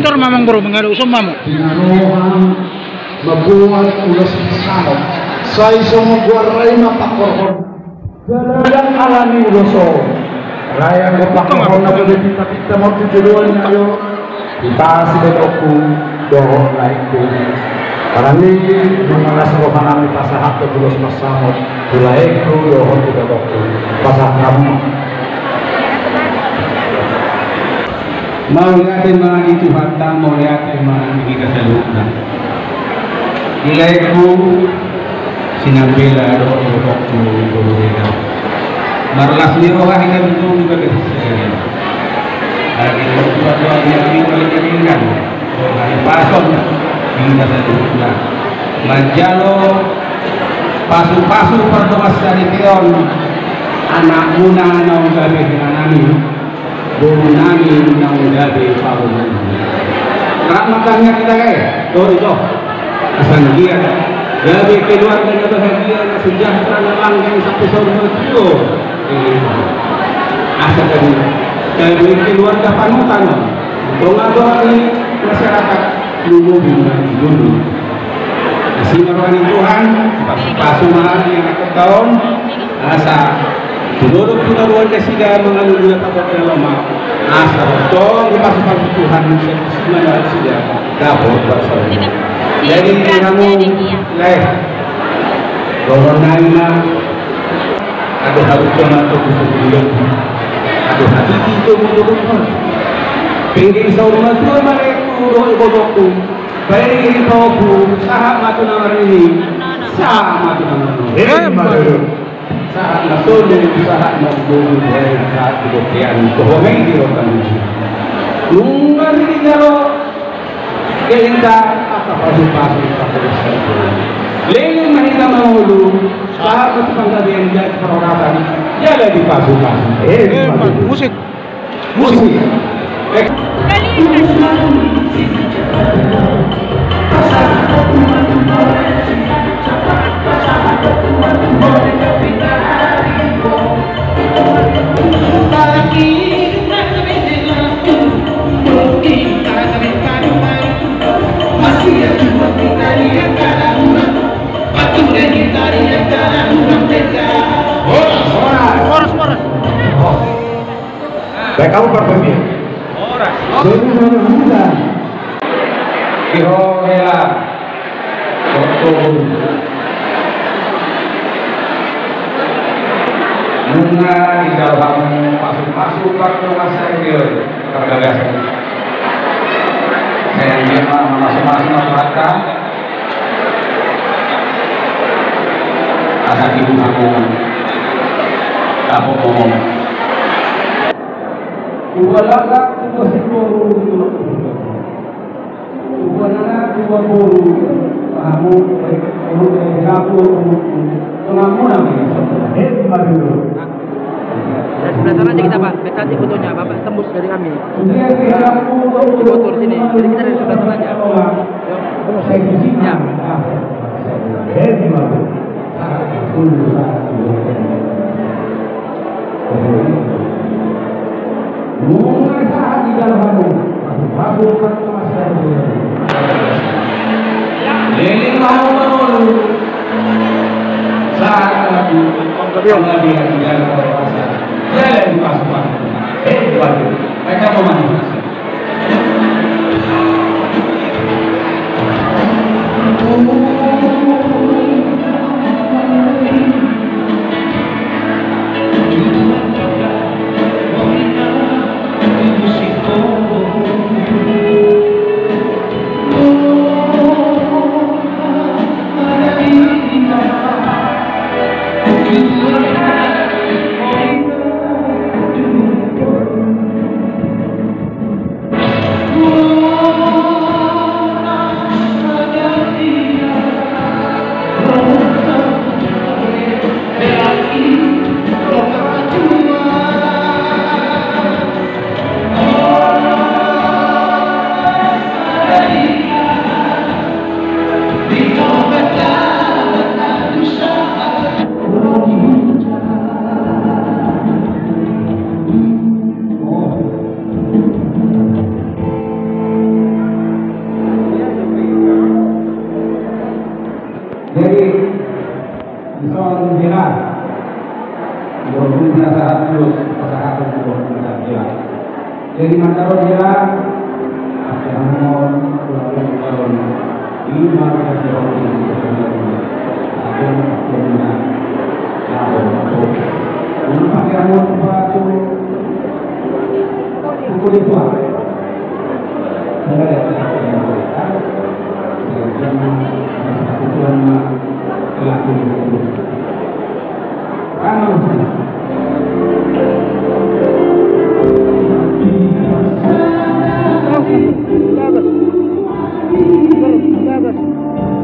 motor mamang bro mengadu semua mo. Tinaruhan mabuhat ulas bersama. Saya semua guarai mapakor. Jalan alami uloso. Raya mapakor na boleh kita mau tujuan ayo. Kita sudah aku doa naik tu. Karena ini mengalas rohani pasahat ke ulas bersama. Mulai ku doa tidak aku pasah kamu. Mau lihatin mga itu hanta, mau lihatin mga hindi ka sa loob na. Ilay ko, sinambila, doon ko nila. Marlas niyo ka, hinabitong ka kasi sa kanya. Lagi ko doon niya, hindi ko kalingan. Pason, hindi ka sa loob na. Manjalo, paso-paso pertukas sa Nitiyon. Anak muna na ang gabi namin. Bunani ng gabi paulan. Ramakannya kita itu kesandian. Gabi keluarga na bahagia na sejahtera na langgeng sa puso ng Diyo. Asa kami. Gabi keluarga panutan. Doa-doa ni masyarakat lumubing na dulu. Sinarwan ni Tuhan, pasumahan yang akan tahun asa Tudurog tunaruan kasi sila mga lululat ako kaya lama. Asa ito, ipasupag Tuhan sa simanat sila. Dapat bersama. Jadi kamu leh, dorongan na, aduh harus jangan terkutuk. Aduh hati itu mudurun. Pengen sa rumah tu mereka doa ibodokku. Baik itu bu, sahab matu nawarin ini, sahab matu nawarin. Saat masuk dari usaha maupun dari saat kebuktian kehomeng di rotan nunggu di jalo kelinta apa pasu-pasu leleng mahina mahulu saat panggabian dan peroratan jalan di pasu-pasu Musik. Baik kamu berpikir. Jadi mana muda? Kihoela, Bunga di dalam masuk-masuk waktu masa itu tergagasan. Saya lima masuk-masuk merata. Asal ibu aku ngomong. Ubalaka dua sepuluh ubalaka dua puluh kamu aku pengamunan sebelah sana aja kita Pak, nanti fotonya Bapak tembus dari kami di motor sini, jadi kita dari sebelah sana aja mulai saat di dalam kamu Leleng mau saat aku pengabian di dalam kuasa jalan di pasukan mereka memanfaatkan Manson Hilang. Berhubungnya saat terus pasangan untuk hilang. Jadi Manson Hilang. Namun tahun 5 Bagus.